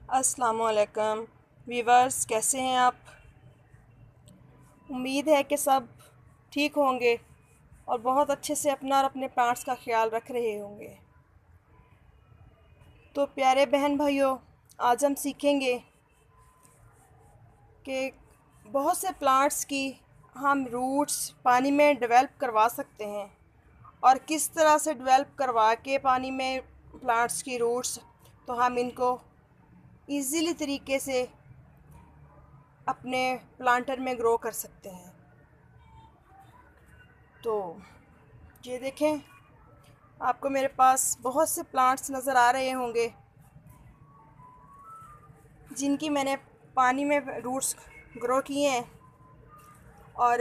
अस्सलामुअलैकुम वीवर्स, कैसे हैं आप। उम्मीद है कि सब ठीक होंगे और बहुत अच्छे से अपना और अपने प्लांट्स का ख्याल रख रहे होंगे। तो प्यारे बहन भाइयों, आज हम सीखेंगे कि बहुत से प्लांट्स की हम रूट्स पानी में डेवलप करवा सकते हैं और किस तरह से डेवलप करवा के पानी में प्लांट्स की रूट्स तो हम इनको इजीली तरीके से अपने प्लांटर में ग्रो कर सकते हैं। तो ये देखें, आपको मेरे पास बहुत से प्लांट्स नज़र आ रहे होंगे जिनकी मैंने पानी में रूट्स ग्रो किए हैं। और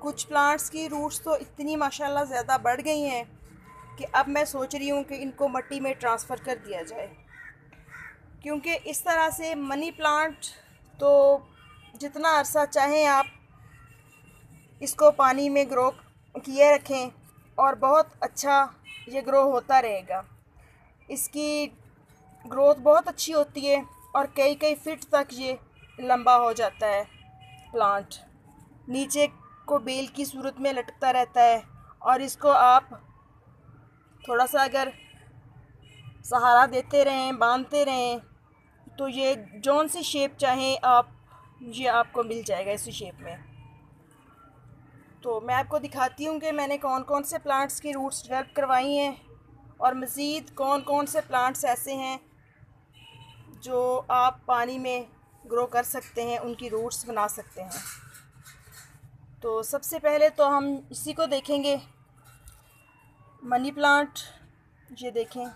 कुछ प्लांट्स की रूट्स तो इतनी माशाल्लाह ज़्यादा बढ़ गई हैं कि अब मैं सोच रही हूँ कि इनको मिट्टी में ट्रांसफ़र कर दिया जाए, क्योंकि इस तरह से मनी प्लांट तो जितना अरसा चाहें आप इसको पानी में ग्रो किए रखें और बहुत अच्छा ये ग्रो होता रहेगा। इसकी ग्रोथ बहुत अच्छी होती है और कई कई फीट तक ये लंबा हो जाता है। प्लांट नीचे को बेल की सूरत में लटकता रहता है और इसको आप थोड़ा सा अगर सहारा देते रहें, बांधते रहें, तो ये जौन सी शेप चाहें आप, ये आपको मिल जाएगा इसी शेप में। तो मैं आपको दिखाती हूँ कि मैंने कौन कौन से प्लांट्स की रूट्स डेवलप करवाई हैं और मज़ीद कौन कौन से प्लांट्स ऐसे हैं जो आप पानी में ग्रो कर सकते हैं, उनकी रूट्स बना सकते हैं। तो सबसे पहले तो हम इसी को देखेंगे, मनी प्लांट। ये देखें,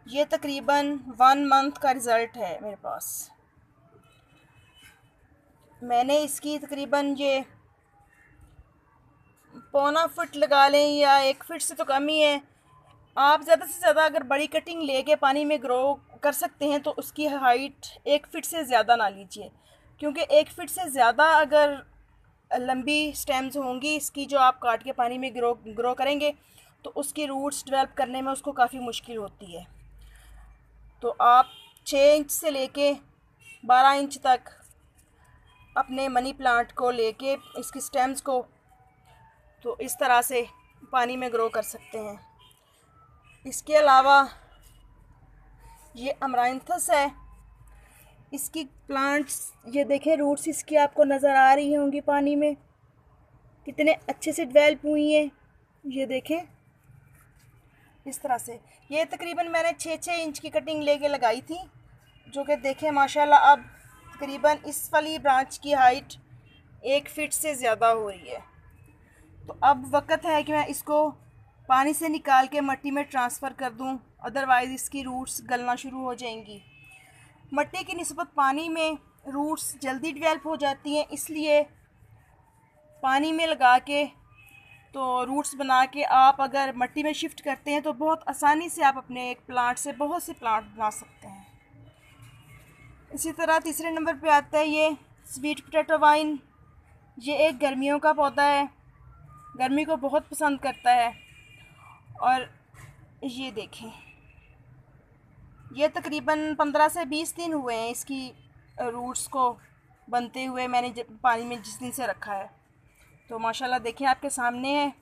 ये तकरीबन 1 मंथ का रिज़ल्ट है मेरे पास। मैंने इसकी तकरीबन ये 1.25 फुट लगा लें या 1 फुट से तो कम ही है। आप ज़्यादा से ज़्यादा अगर बड़ी कटिंग लेके पानी में ग्रो कर सकते हैं तो उसकी हाइट 1 फुट से ज़्यादा ना लीजिए, क्योंकि 1 फुट से ज़्यादा अगर लंबी स्टेम्स होंगी इसकी जो आप काट के पानी में ग्रो करेंगे तो उसकी रूट्स डेवलप करने में उसको काफ़ी मुश्किल होती है। तो आप 6 इंच से लेके 12 इंच तक अपने मनी प्लांट को लेके इसकी स्टेम्स को तो इस तरह से पानी में ग्रो कर सकते हैं। इसके अलावा ये अमरांथस है, इसकी प्लांट्स ये देखें, रूट्स इसकी आपको नज़र आ रही होंगी पानी में कितने अच्छे से डेवलप हुई हैं। ये देखें इस तरह से। ये तकरीबन मैंने 6-6 इंच की कटिंग लेके लगाई थी, जो कि देखें माशाल्लाह अब तकरीबन इस वाली ब्रांच की हाइट 1 फीट से ज़्यादा हो रही है। तो अब वक्त है कि मैं इसको पानी से निकाल के मिट्टी में ट्रांसफ़र कर दूं, अदरवाइज़ इसकी रूट्स गलना शुरू हो जाएंगी। मिट्टी की निस्बत पानी में रूट्स जल्दी डेवलप हो जाती हैं, इसलिए पानी में लगा के तो रूट्स बना के आप अगर मिट्टी में शिफ्ट करते हैं तो बहुत आसानी से आप अपने एक प्लांट से बहुत से प्लांट बना सकते हैं। इसी तरह तीसरे नंबर पे आता है ये स्वीट पोटैटो वाइन। ये एक गर्मियों का पौधा है, गर्मी को बहुत पसंद करता है। और ये देखें, ये तकरीबन 15 से 20 दिन हुए हैं इसकी रूट्स को बनते हुए, मैंने पानी में जिस दिन से रखा है। तो माशाल्लाह देखें आपके सामने है।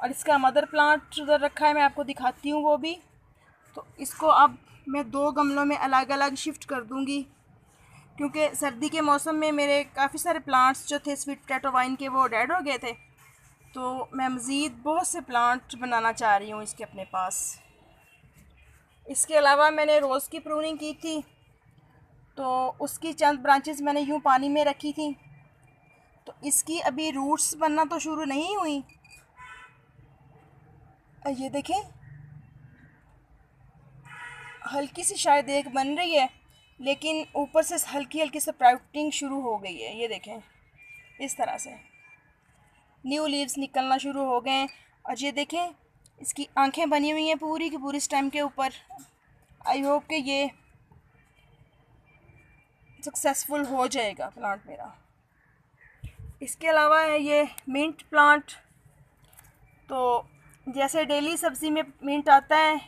और इसका मदर प्लांट उधर रखा है, मैं आपको दिखाती हूँ वो भी। तो इसको अब मैं 2 गमलों में अलग अलग शिफ्ट कर दूँगी, क्योंकि सर्दी के मौसम में मेरे काफ़ी सारे प्लांट्स जो थे स्वीट पोटैटो वाइन के वो डेड हो गए थे। तो मैं मज़ीद बहुत से प्लांट बनाना चाह रही हूँ इसके अपने पास। इसके अलावा मैंने रोज़ की प्रूनिंग की थी, तो उसकी चंद ब्रांचेस मैंने यूँ पानी में रखी थी। तो इसकी अभी रूट्स बनना तो शुरू नहीं हुई। ये देखें, हल्की सी शायद एक बन रही है, लेकिन ऊपर से हल्की हल्की स्प्राउटिंग शुरू हो गई है। ये देखें इस तरह से न्यू लीव्स निकलना शुरू हो गए हैं। और ये देखें इसकी आंखें बनी हुई हैं पूरी की पूरी स्टेम के ऊपर। आई होप कि ये सक्सेसफुल हो जाएगा प्लांट मेरा। इसके अलावा है ये मिंट प्लांट। तो जैसे डेली सब्ज़ी में मिंट आता है,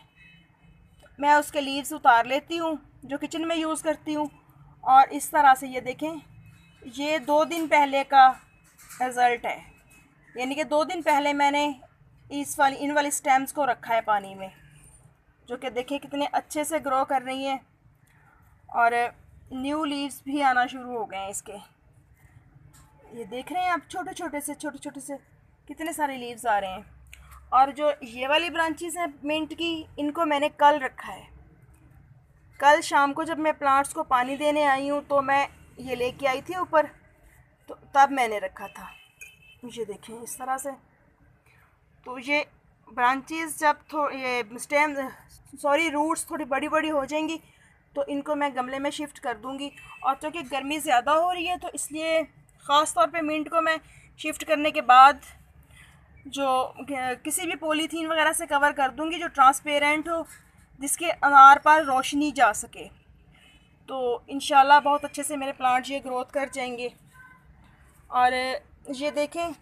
मैं उसके लीव्स उतार लेती हूँ जो किचन में यूज़ करती हूँ। और इस तरह से ये देखें, ये 2 दिन पहले का रिज़ल्ट है, यानी कि 2 दिन पहले मैंने इन वाली स्टेम्स को रखा है पानी में, जो कि देखें कितने अच्छे से ग्रो कर रही हैं और न्यू लीव्स भी आना शुरू हो गए हैं इसके। ये देख रहे हैं आप, छोटे छोटे से कितने सारे लीव्स आ रहे हैं। और जो ये वाली ब्रांचेस हैं मिंट की, इनको मैंने कल रखा है। कल शाम को जब मैं प्लांट्स को पानी देने आई हूँ तो मैं ये लेके आई थी ऊपर, तो तब मैंने रखा था। ये देखें इस तरह से। तो ये ब्रांचेस जब ये स्टेम रूट्स थोड़ी बड़ी बड़ी हो जाएंगी तो इनको मैं गमले में शिफ्ट कर दूँगी। और चूँकि गर्मी ज़्यादा हो रही है तो इसलिए ख़ास तौर पे मिंट को मैं शिफ्ट करने के बाद जो किसी भी पॉलीथीन वगैरह से कवर कर दूँगी जो ट्रांसपेरेंट हो, जिसके अनार पर रोशनी जा सके। तो इंशाल्लाह बहुत अच्छे से मेरे प्लांट्स ये ग्रोथ कर जाएंगे। और ये देखें,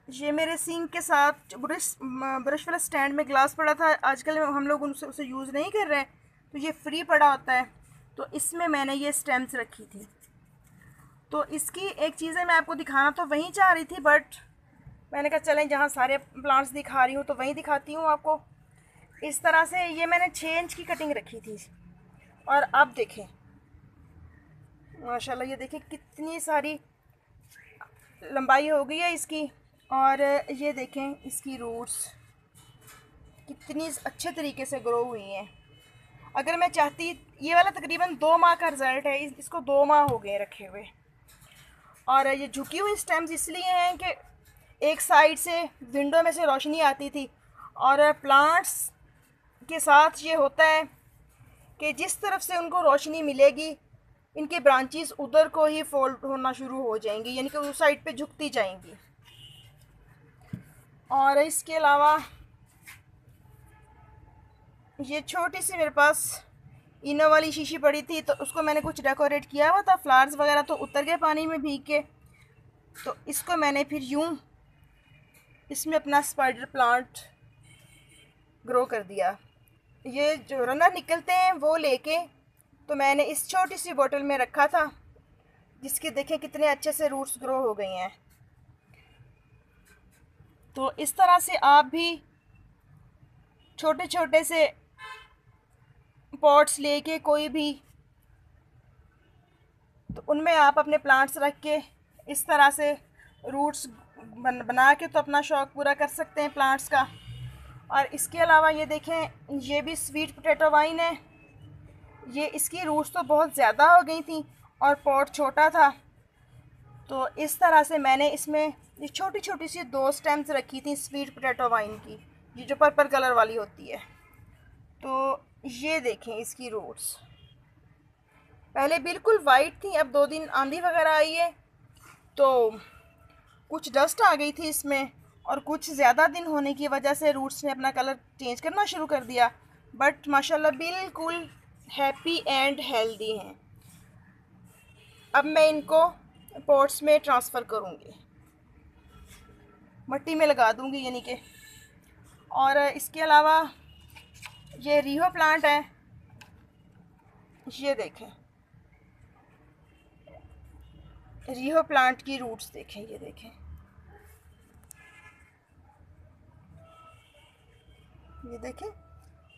ये मेरे सिंक के साथ ब्रश वाला स्टैंड में ग्लास पड़ा था, आजकल हम लोग उसे यूज़ नहीं कर रहे हैं, तो ये फ्री पड़ा होता है, तो इसमें मैंने ये स्टेम्स रखी थी। तो इसकी एक चीज़ है, मैं आपको दिखाना तो वहीं चाह रही थी, बट मैंने कहा चलें जहाँ सारे प्लांट्स दिखा रही हूँ तो वहीं दिखाती हूँ आपको। इस तरह से ये मैंने 6 इंच की कटिंग रखी थी। और अब देखें माशाल्लाह, ये देखें कितनी सारी लंबाई हो गई है इसकी। और ये देखें इसकी रूट्स कितनी अच्छे तरीके से ग्रो हुई हैं। अगर मैं चाहती, ये वाला तकरीबन 2 माह का रिज़ल्ट है, इसको 2 माह हो गए रखे हुए। और ये झुकी हुई स्टेम्स इसलिए हैं कि एक साइड से विंडो में से रोशनी आती थी, और प्लांट्स के साथ ये होता है कि जिस तरफ से उनको रोशनी मिलेगी इनकी ब्रांचेस उधर को ही फोल्ड होना शुरू हो जाएंगी, यानी कि उस साइड पे झुकती जाएंगी। और इसके अलावा ये छोटी सी मेरे पास इनो वाली शीशी पड़ी थी, तो उसको मैंने कुछ डेकोरेट किया हुआ था, फ्लावर्स वगैरह तो उतर गए पानी में भीग के, तो इसको मैंने फिर यूं इसमें अपना स्पाइडर प्लांट ग्रो कर दिया। ये जो रनर निकलते हैं वो लेके तो मैंने इस छोटी सी बोतल में रखा था, जिसके देखें कितने अच्छे से रूट्स ग्रो हो गई हैं। तो इस तरह से आप भी छोटे छोटे से पॉट्स लेके कोई भी, तो उनमें आप अपने प्लांट्स रख के इस तरह से रूट्स बना के तो अपना शौक़ पूरा कर सकते हैं प्लांट्स का। और इसके अलावा ये देखें, ये भी स्वीट पोटैटो वाइन है। ये इसकी रूट्स तो बहुत ज़्यादा हो गई थी और पॉट छोटा था, तो इस तरह से मैंने इसमें ये छोटी छोटी सी 2 स्टेम्स रखी थी स्वीट पोटैटो वाइन की, ये जो पर्पल कलर वाली होती है। तो ये देखें इसकी रूट्स पहले बिल्कुल वाइट थी, अब 2 दिन आंधी वगैरह आई है तो कुछ डस्ट आ गई थी इसमें, और कुछ ज़्यादा दिन होने की वजह से रूट्स ने अपना कलर चेंज करना शुरू कर दिया। बट माशाल्लाह बिल्कुल हैप्पी एंड हेल्दी हैं। अब मैं इनको पॉट्स में ट्रांसफ़र करूँगी, मिट्टी में लगा दूँगी यानी कि। और इसके अलावा ये रिहो प्लांट है, ये देखें रिहो प्लांट की रूट्स देखें, ये देखें, ये देखें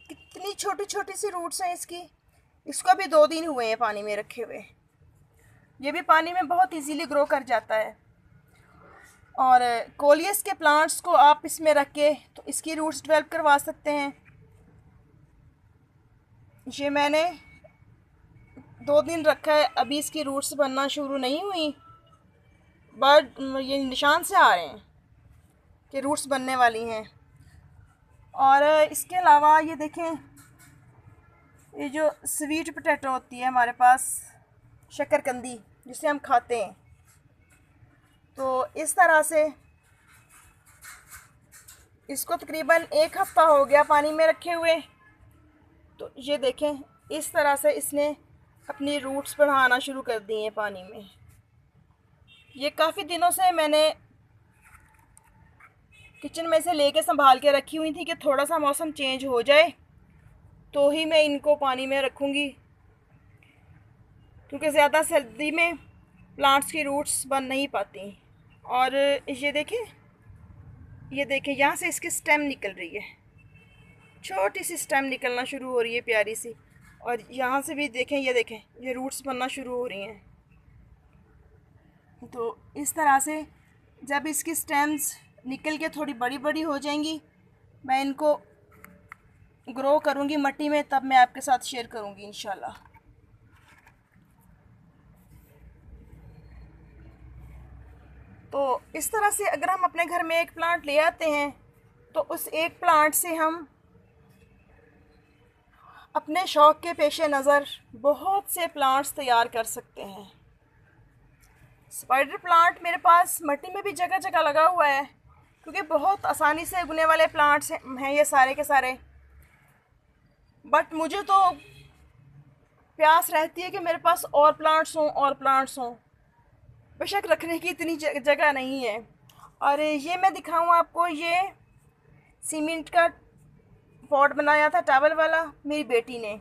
कितनी छोटी छोटी सी रूट्स हैं इसकी। इसको भी 2 दिन हुए हैं पानी में रखे हुए। ये भी पानी में बहुत इजीली ग्रो कर जाता है। और कोलियस के प्लांट्स को आप इसमें रख के तो इसकी रूट्स डेवलप करवा सकते हैं। ये मैंने 2 दिन रखा है, अभी इसकी रूट्स बनना शुरू नहीं हुई, बट ये निशान से आ रहे हैं कि रूट्स बनने वाली हैं। और इसके अलावा ये देखें, ये जो स्वीट पोटैटो होती है हमारे पास, शक्करकंदी जिसे हम खाते हैं, तो इस तरह से इसको तकरीबन 1 हफ़्ता हो गया पानी में रखे हुए। तो ये देखें इस तरह से इसने अपनी रूट्स बढ़ाना शुरू कर दी हैं पानी में। ये काफ़ी दिनों से मैंने किचन में से लेके संभाल के रखी हुई थी कि थोड़ा सा मौसम चेंज हो जाए तो ही मैं इनको पानी में रखूँगी, क्योंकि ज़्यादा सर्दी में प्लांट्स की रूट्स बन नहीं पाती। और ये देखें यहाँ से इसकी स्टेम निकल रही है, छोटी सी स्टेम निकलना शुरू हो रही है प्यारी सी। और यहाँ से भी देखें, ये रूट्स बनना शुरू हो रही हैं। तो इस तरह से जब इसकी स्टेम्स निकल के थोड़ी बड़ी बड़ी हो जाएंगी, मैं इनको ग्रो करूँगी मिट्टी में, तब मैं आपके साथ शेयर करूँगी इंशाल्लाह। तो इस तरह से अगर हम अपने घर में एक प्लांट ले आते हैं तो उस एक प्लांट से हम अपने शौक़ के पेश नज़र बहुत से प्लांट्स तैयार कर सकते हैं। स्पाइडर प्लांट मेरे पास मिट्टी में भी जगह जगह लगा हुआ है, क्योंकि बहुत आसानी से उगने वाले प्लांट्स हैं ये सारे के सारे। बट मुझे तो प्यास रहती है कि मेरे पास और प्लांट्स हों। बेशक रखने की इतनी जगह नहीं है। और ये मैं दिखाऊं आपको, ये सीमेंट का पॉट बनाया था टॉवल वाला मेरी बेटी ने।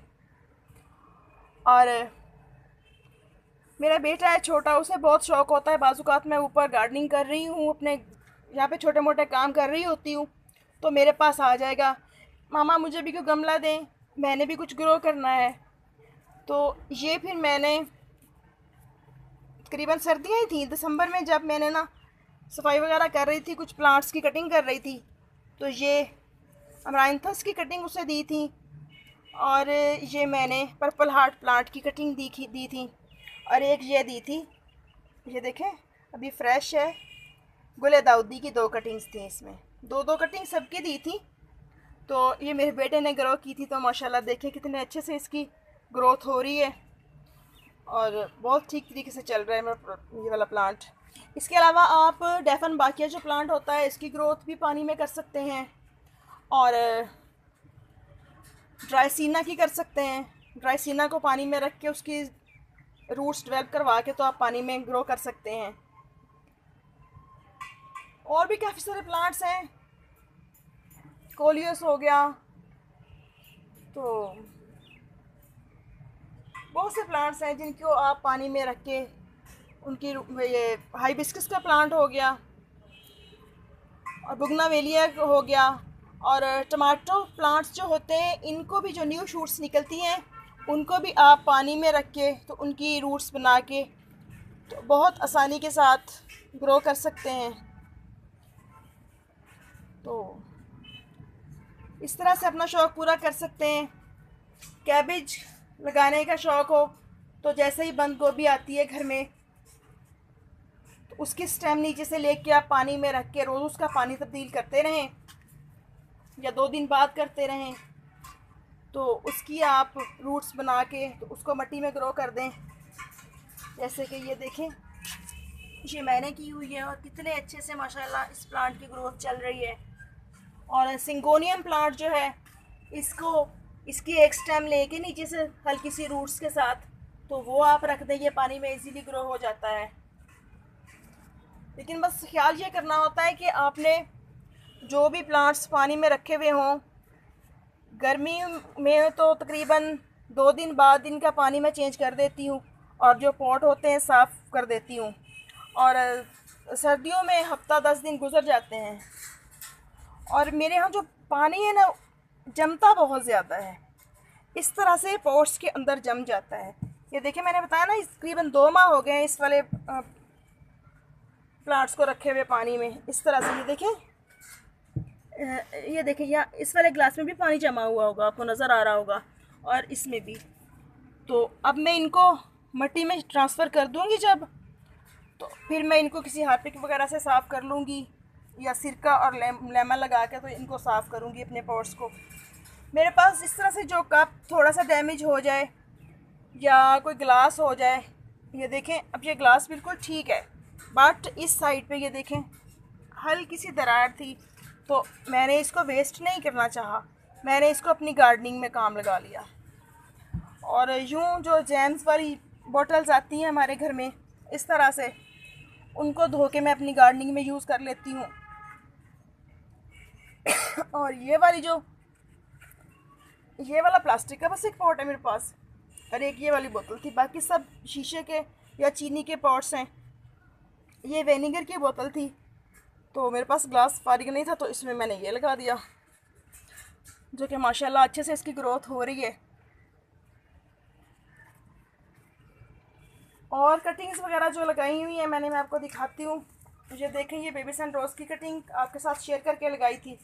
और मेरा बेटा है छोटा, उसे बहुत शौक़ होता है, बाज़ात मैं ऊपर गार्डनिंग कर रही हूँ, अपने यहाँ पे छोटे मोटे काम कर रही होती हूँ, तो मेरे पास आ जाएगा, मामा मुझे भी कोई गमला दें, मैंने भी कुछ ग्रो करना है। तो ये फिर मैंने तकरीबन सर्दियाँ ही थी, दिसंबर में, जब मैंने ना सफाई वगैरह कर रही थी, कुछ प्लांट्स की कटिंग कर रही थी, तो ये अमराइंथस की कटिंग उसे दी थी। और ये मैंने पर्पल हार्ट प्लांट की कटिंग दी थी। और एक ये दी थी, ये देखें अभी फ्रेश है, गुल दाऊदी की 2 कटिंग्स थी, इसमें 2 कटिंग सबकी दी थी। तो ये मेरे बेटे ने ग्रो की थी, तो माशाल्लाह देखें कितने अच्छे से इसकी ग्रोथ हो रही है और बहुत ठीक तरीके से चल रहा है मेरा ये वाला प्लांट। इसके अलावा आप डेफन बाकिया जो प्लांट होता है, इसकी ग्रोथ भी पानी में कर सकते हैं। और ड्राइसीना की कर सकते हैं, ड्राइसीना को पानी में रख के उसकी रूट्स डेवलप करवा के तो आप पानी में ग्रो कर सकते हैं। और भी काफ़ी सारे प्लांट्स हैं, कोलियस हो गया, तो बहुत से प्लांट्स हैं जिनको आप पानी में रख के उनकी, ये हाइबिस्कस का प्लांट हो गया और बुगनावेलिया हो गया। और टमाटो प्लांट्स जो होते हैं, इनको भी जो न्यू शूट्स निकलती हैं, उनको भी आप पानी में रख के तो उनकी रूट्स बना के तो बहुत आसानी के साथ ग्रो कर सकते हैं। तो इस तरह से अपना शौक़ पूरा कर सकते हैं। कैबेज लगाने का शौक़ हो तो जैसे ही बंद गोभी आती है घर में, तो उसकी स्टेम नीचे से लेके आप पानी में रख के रोज़ उसका पानी तब्दील करते रहें या 2 दिन बाद करते रहें, तो उसकी आप रूट्स बना के तो उसको मिट्टी में ग्रो कर दें। जैसे कि ये देखें, ये मैंने की हुई है और कितने अच्छे से माशाल्लाह इस प्लांट की ग्रोथ चल रही है। और सिंगोनियम प्लांट जो है, इसकी एक स्टेम लेके नीचे से हल्की सी रूट्स के साथ तो वो आप रख दें, ये पानी में इजीली ग्रो हो जाता है। लेकिन बस ख्याल ये करना होता है कि आपने जो भी प्लांट्स पानी में रखे हुए हों, गर्मी में तो तकरीबन 2 दिन बाद इनका पानी मैं चेंज कर देती हूँ और जो पॉट होते हैं साफ़ कर देती हूँ। और सर्दियों में हफ्ता 10 दिन गुजर जाते हैं। और मेरे यहाँ जो पानी है ना, जमता बहुत ज़्यादा है, इस तरह से पॉट्स के अंदर जम जाता है। ये देखिए, मैंने बताया ना, तकरीबन 2 माह हो गए हैं इस वाले प्लांट्स को रखे हुए पानी में। इस तरह से ये देखिए या इस वाले ग्लास में भी पानी जमा हुआ होगा, आपको नज़र आ रहा होगा, और इसमें भी। तो अब मैं इनको मिट्टी में ट्रांसफ़र कर दूँगी जब, तो फिर मैं इनको किसी हार्पिक वगैरह से साफ़ कर लूँगी या सिरका और लेमन लगा के तो इनको साफ़ करूँगी अपने पॉट्स को। मेरे पास इस तरह से जो कप थोड़ा सा डैमेज हो जाए या कोई ग्लास हो जाए, ये देखें अब ये ग्लास बिल्कुल ठीक है, बट इस साइड पे ये देखें हल्की सी दरार थी, तो मैंने इसको वेस्ट नहीं करना चाहा, मैंने इसको अपनी गार्डनिंग में काम लगा लिया। और यूँ जो जैम्स वाली बॉटल्स आती हैं हमारे घर में, इस तरह से उनको धो के मैं अपनी गार्डनिंग में यूज़ कर लेती हूँ। और ये वाली जो, ये वाला प्लास्टिक का बस एक पॉट है मेरे पास, और एक ये वाली बोतल थी, बाकी सब शीशे के या चीनी के पॉट्स हैं। ये विनेगर की बोतल थी, तो मेरे पास ग्लास फारिग नहीं था, तो इसमें मैंने ये लगा दिया, जो कि माशाल्लाह अच्छे से इसकी ग्रोथ हो रही है। और कटिंग्स वगैरह जो लगाई हुई हैं मैं आपको दिखाती हूँ। ये देखें, ये बेबी सन रोज़ की कटिंग आपके साथ शेयर करके लगाई थी।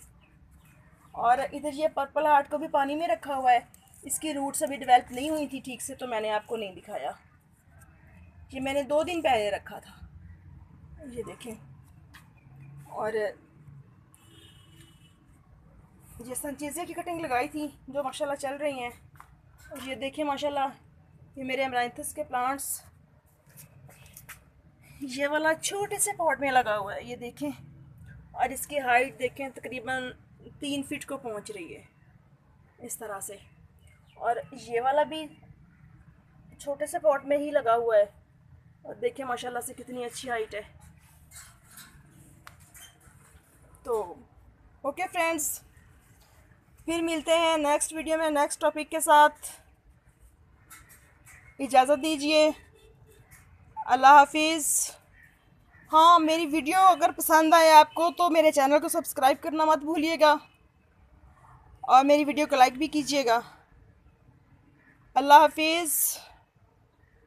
और इधर ये पर्पल हार्ट को भी पानी में रखा हुआ है, इसकी रूट्स अभी डेवलप नहीं हुई थी ठीक से, तो मैंने आपको नहीं दिखाया। ये मैंने 2 दिन पहले रखा था, ये देखें। और ये संचीज़े की कटिंग लगाई थी जो माशाल्लाह चल रही हैं। और ये देखें माशाल्लाह, ये मेरे अमरांथस के प्लांट्स ये वाला छोटे से पॉट में लगा हुआ है, ये देखें। और इसकी हाइट देखें, तकरीबन 3 फीट को पहुंच रही है इस तरह से। और ये वाला भी छोटे से पॉट में ही लगा हुआ है, और देखें माशाल्लाह से कितनी अच्छी हाइट है। तो ओके फ्रेंड्स, फिर मिलते हैं नेक्स्ट वीडियो में नेक्स्ट टॉपिक के साथ। इजाज़त दीजिए, अल्लाह हाफिज़। हाँ, मेरी वीडियो अगर पसंद आए आपको तो मेरे चैनल को सब्सक्राइब करना मत भूलिएगा, और मेरी वीडियो को लाइक भी कीजिएगा। अल्लाह हाफिज़।